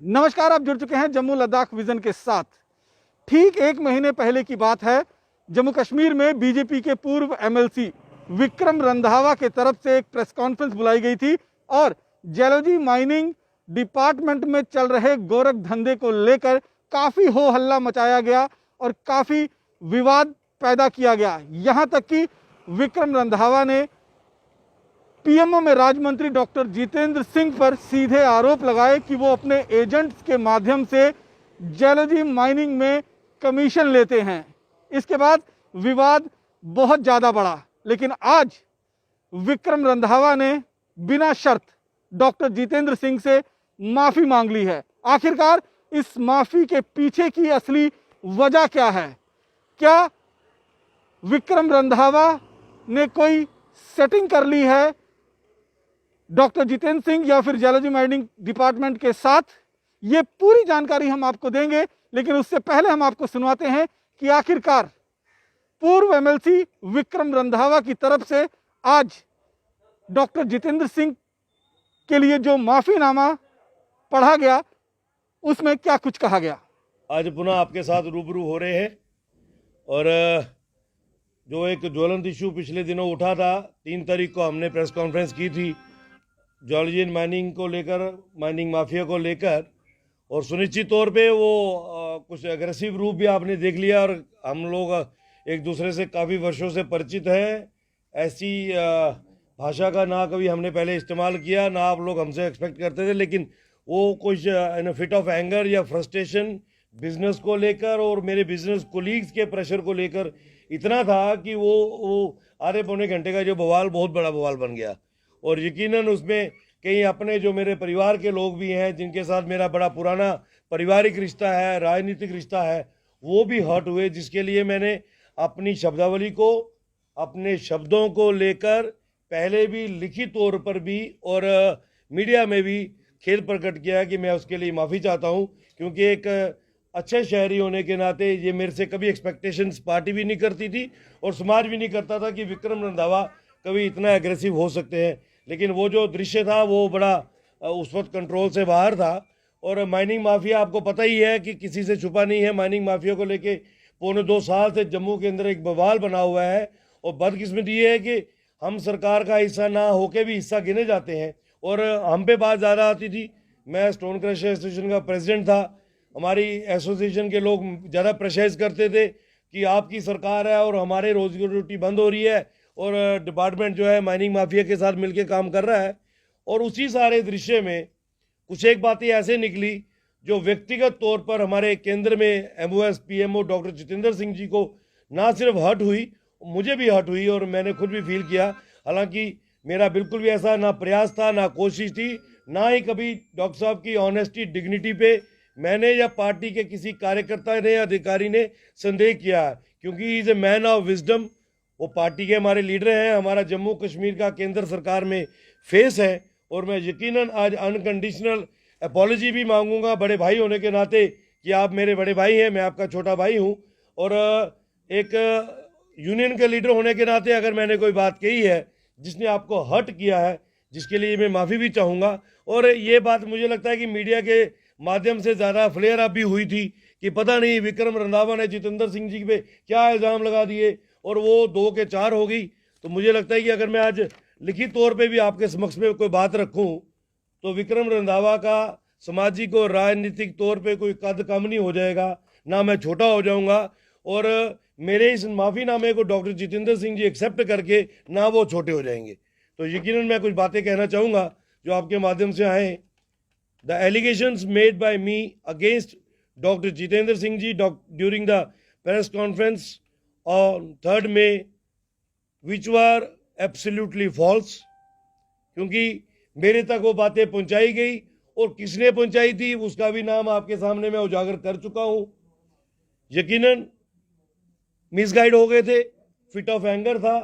नमस्कार, आप जुड़ चुके हैं जम्मू लद्दाख विजन के साथ। ठीक एक महीने पहले की बात है, जम्मू कश्मीर में बीजेपी के पूर्व एमएलसी विक्रम रंधावा के तरफ से एक प्रेस कॉन्फ्रेंस बुलाई गई थी और जियोलॉजी माइनिंग डिपार्टमेंट में चल रहे गोरख धंधे को लेकर काफ़ी हो हल्ला मचाया गया और काफ़ी विवाद पैदा किया गया। यहाँ तक कि विक्रम रंधावा ने पीएमओ में राज्य मंत्री डॉक्टर जितेंद्र सिंह पर सीधे आरोप लगाए कि वो अपने एजेंट्स के माध्यम से जियोलॉजी माइनिंग में कमीशन लेते हैं। इसके बाद विवाद बहुत ज़्यादा बढ़ा, लेकिन आज विक्रम रंधावा ने बिना शर्त डॉक्टर जितेंद्र सिंह से माफ़ी मांग ली है। आखिरकार इस माफ़ी के पीछे की असली वजह क्या है? क्या विक्रम रंधावा ने कोई सेटिंग कर ली है डॉक्टर जितेंद्र सिंह या फिर जियोलॉजी माइनिंग डिपार्टमेंट के साथ? ये पूरी जानकारी हम आपको देंगे, लेकिन उससे पहले हम आपको सुनवाते हैं कि आखिरकार पूर्व एमएलसी विक्रम रंधावा की तरफ से आज डॉक्टर जितेंद्र सिंह के लिए जो माफीनामा पढ़ा गया उसमें क्या कुछ कहा गया। आज पुनः आपके साथ रूबरू हो रहे हैं और जो एक ज्वलंत इशू पिछले दिनों उठा था, 3 तारीख को हमने प्रेस कॉन्फ्रेंस की थी जियोलॉजी एंड माइनिंग को लेकर, माइनिंग माफिया को लेकर, और सुनिश्चित तौर पे वो कुछ एग्रेसिव रूप भी आपने देख लिया और हम लोग एक दूसरे से काफ़ी वर्षों से परिचित हैं। ऐसी भाषा का ना कभी हमने पहले इस्तेमाल किया, ना आप लोग हमसे एक्सपेक्ट करते थे, लेकिन वो कुछ इन फिट ऑफ एंगर या फ्रस्ट्रेशन बिजनेस को लेकर और मेरे बिजनेस कोलीग्स के प्रेशर को लेकर इतना था कि वो आधे पौने घंटे का जो बवाल बहुत बड़ा बवाल बन गया। और यकीनन उसमें कई अपने जो मेरे परिवार के लोग भी हैं, जिनके साथ मेरा बड़ा पुराना पारिवारिक रिश्ता है, राजनीतिक रिश्ता है, वो भी हर्ट हुए, जिसके लिए मैंने अपनी शब्दावली को, अपने शब्दों को लेकर पहले भी लिखित तौर पर भी और मीडिया में भी खेद प्रकट किया कि मैं उसके लिए माफ़ी चाहता हूँ, क्योंकि एक अच्छे शहरी होने के नाते ये मेरे से कभी एक्सपेक्टेशंस पार्टी भी नहीं करती थी और समाज भी नहीं करता था कि विक्रम रंधावा कभी इतना एग्रेसिव हो सकते हैं। लेकिन वो जो दृश्य था वो बड़ा उस वक्त कंट्रोल से बाहर था। और माइनिंग माफिया, आपको पता ही है कि किसी से छुपा नहीं है, माइनिंग माफिया को लेके पौने 2 साल से जम्मू के अंदर एक बवाल बना हुआ है। और बदकिस्मती ये है कि हम सरकार का हिस्सा ना होके भी हिस्सा गिने जाते हैं और हम पे बात ज़्यादा आती थी। मैं स्टोन क्रशर एसोसिएशन का प्रेसिडेंट था, हमारी एसोसिएशन के लोग ज़्यादा प्रेशराइज करते थे कि आपकी सरकार है और हमारे रोजी रोटी बंद हो रही है और डिपार्टमेंट जो है माइनिंग माफिया के साथ मिलकर काम कर रहा है। और उसी सारे दृश्य में कुछ एक बातें ऐसे निकली जो व्यक्तिगत तौर पर हमारे केंद्र में MOS PMO doctor Jitendra Singh ji को ना सिर्फ हर्ट हुई, मुझे भी हर्ट हुई और मैंने खुद भी फील किया। हालांकि मेरा बिल्कुल भी ऐसा ना प्रयास था, ना कोशिश थी, ना ही कभी डॉक्टर साहब की ऑनेस्टी डिग्निटी पे मैंने या पार्टी के किसी कार्यकर्ता ने या अधिकारी ने संदेह किया, क्योंकि he is a man of wisdom. वो पार्टी के हमारे लीडर हैं, हमारा जम्मू कश्मीर का केंद्र सरकार में फेस है और मैं यकीनन आज अनकंडीशनल अपॉलॉजी भी मांगूंगा बड़े भाई होने के नाते कि आप मेरे बड़े भाई हैं, मैं आपका छोटा भाई हूं। और एक यूनियन के लीडर होने के नाते अगर मैंने कोई बात कही है जिसने आपको हर्ट किया है, जिसके लिए मैं माफ़ी भी चाहूँगा। और ये बात मुझे लगता है कि मीडिया के माध्यम से ज़्यादा फ्लेयर अप भी हुई थी कि पता नहीं विक्रम रंधावा ने जितेंद्र सिंह जी पे क्या इल्ज़ाम लगा दिए और वो 2 के 4 हो गई। तो मुझे लगता है कि अगर मैं आज लिखित तौर पे भी आपके समक्ष में कोई बात रखूं तो विक्रम रंधावा का सामाजिक और राजनीतिक तौर पे कोई कद कम नहीं हो जाएगा, ना मैं छोटा हो जाऊंगा। और मेरे इस माफ़ीनामे को डॉक्टर जितेंद्र सिंह जी एक्सेप्ट करके ना वो छोटे हो जाएंगे। तो यकीनन मैं कुछ बातें कहना चाहूँगा जो आपके माध्यम से आए। The allegations made by me against doctor Jitendra Singh ji during the press conference on 3rd May, which were absolutely false, क्योंकि मेरे तक वो बातें पहुंचाई गई और किसने पहुंचाई थी उसका भी नाम आपके सामने मैं उजागर कर चुका हूं। यकीनन मिसगाइड हो गए थे, फिट ऑफ एंगर था,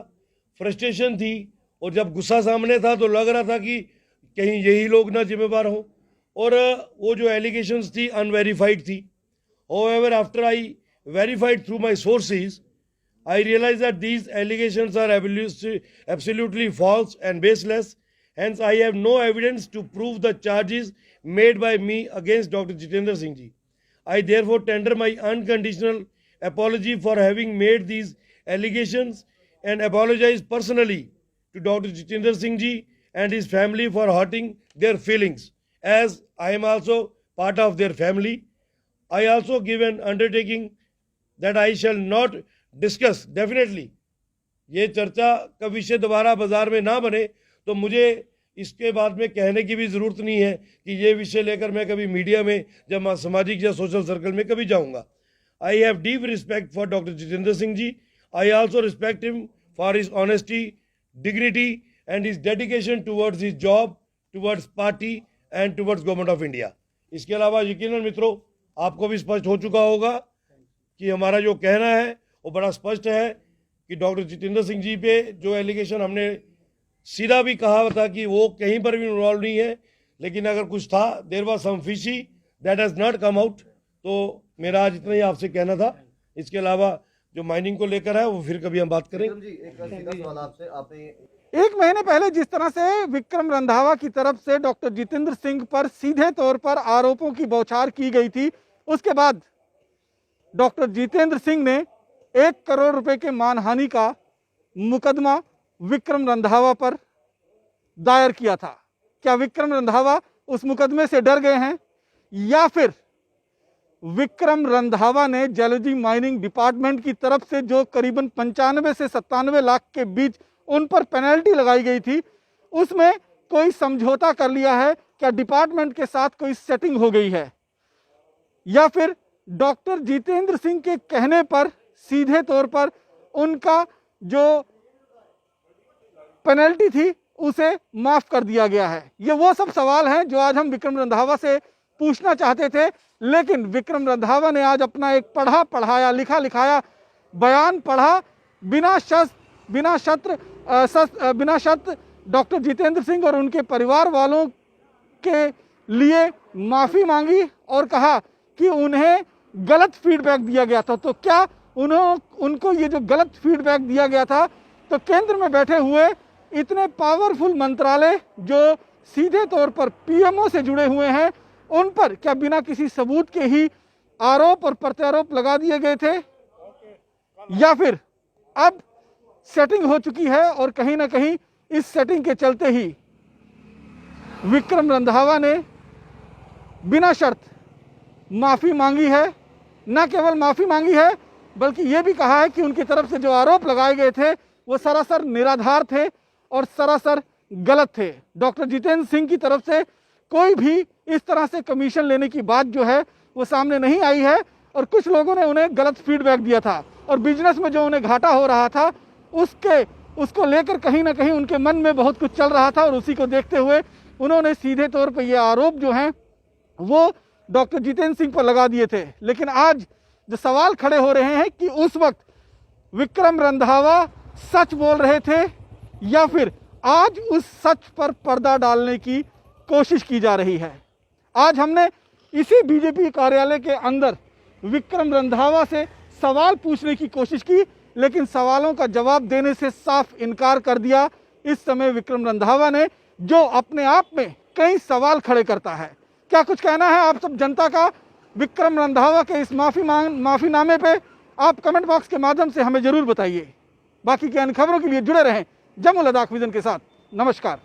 फ्रस्ट्रेशन थी और जब गुस्सा सामने था तो लग रहा था कि कहीं यही लोग ना जिम्मेवार हों। और वो जो एलिगेशंस थी अनवेरीफाइड थी। However, after I verified through my sources, I realized that these allegations are absolutely false and baseless, Hence, I have no evidence to prove the charges made by me against Dr. Jitendra Singh Ji. I therefore tender my unconditional apology for having made these allegations and apologize personally to Dr. Jitendra Singh Ji and his family for hurting their feelings, as I am also part of their family. I also give an undertaking that I shall not discuss, definitely, ये चर्चा का विषय दोबारा बाजार में ना बने, तो मुझे इसके बाद में कहने की भी ज़रूरत नहीं है कि ये विषय लेकर मैं कभी मीडिया में जब सामाजिक या सोशल सर्कल में कभी जाऊंगा. I have deep respect for doctor Jitendra Singh ji. I also respect him for his honesty, dignity and his dedication towards his job, towards party and towards government of India. इसके अलावा यकीनन मित्रों, आपको भी स्पष्ट हो चुका होगा कि हमारा जो कहना है वो बड़ा स्पष्ट है कि डॉक्टर जितेंद्र सिंह जी पे जो एलिगेशन हमने सीधा भी कहा था कि वो कहीं पर भी इन्वॉल्व नहीं है, लेकिन अगर कुछ था, there was some fishy that has not come out. तो मेरा आज इतना ही आपसे कहना था. इसके अलावा जो माइनिंग को लेकर है वो फिर कभी हम बात करेंगे. जी, एक सीधा सवाल आपसे. आपने एक महीने पहले जिस तरह से विक्रम रंधावा की तरफ से डॉक्टर जितेंद्र सिंह पर सीधे तौर पर आरोपों की बौछार की गई थी, उसके बाद डॉक्टर जितेंद्र सिंह ने 1 करोड़ रुपए के मानहानि का मुकदमा विक्रम रंधावा पर दायर किया था. क्या विक्रम रंधावा उस मुकदमे से डर गए हैं, या फिर विक्रम रंधावा ने जलौजी माइनिंग डिपार्टमेंट की तरफ से जो करीबन 95 से 97 लाख के बीच उन पर पेनल्टी लगाई गई थी, उसमें कोई समझौता कर लिया है? क्या डिपार्टमेंट के साथ कोई सेटिंग हो गई है, या फिर डॉक्टर जितेंद्र सिंह के कहने पर सीधे तौर पर उनका जो पेनल्टी थी उसे माफ कर दिया गया है? ये वो सब सवाल हैं जो आज हम विक्रम रंधावा से पूछना चाहते थे, लेकिन विक्रम रंधावा ने आज अपना एक पढ़ा पढ़ाया, लिखा लिखाया बयान पढ़ा, बिना शर्त डॉक्टर जितेंद्र सिंह और उनके परिवार वालों के लिए माफ़ी मांगी और कहा कि उन्हें गलत फीडबैक दिया गया था. तो क्या उनको ये जो गलत फीडबैक दिया गया था, तो केंद्र में बैठे हुए इतने पावरफुल मंत्रालय जो सीधे तौर पर पीएमओ से जुड़े हुए हैं, उन पर क्या बिना किसी सबूत के ही आरोप और प्रत्यारोप लगा दिए गए थे, या फिर अब सेटिंग हो चुकी है और कहीं ना कहीं इस सेटिंग के चलते ही विक्रम रंधावा ने बिना शर्त माफ़ी मांगी है? न केवल माफ़ी मांगी है, बल्कि ये भी कहा है कि उनकी तरफ से जो आरोप लगाए गए थे वो सरासर निराधार थे और सरासर गलत थे. डॉक्टर जितेंद्र सिंह की तरफ से कोई भी इस तरह से कमीशन लेने की बात जो है वो सामने नहीं आई है, और कुछ लोगों ने उन्हें गलत फीडबैक दिया था, और बिजनेस में जो उन्हें घाटा हो रहा था उसको लेकर कहीं ना कहीं उनके मन में बहुत कुछ चल रहा था, और उसी को देखते हुए उन्होंने सीधे तौर पर ये आरोप जो हैं वो डॉक्टर जितेंद्र सिंह पर लगा दिए थे. लेकिन आज जो सवाल खड़े हो रहे हैं कि उस वक्त विक्रम रंधावा सच बोल रहे थे, या फिर आज उस सच पर पर्दा डालने की कोशिश की जा रही है. आज हमने इसी बीजेपी कार्यालय के अंदर विक्रम रंधावा से सवाल पूछने की कोशिश की, लेकिन सवालों का जवाब देने से साफ इनकार कर दिया इस समय विक्रम रंधावा ने, जो अपने आप में कई सवाल खड़े करता है. क्या कुछ कहना है आप सब जनता का विक्रम रंधावा के इस माफीनामे पे? आप कमेंट बॉक्स के माध्यम से हमें जरूर बताइए. बाकी की अन्य खबरों के लिए जुड़े रहें जम्मू लद्दाख विजन के साथ. नमस्कार.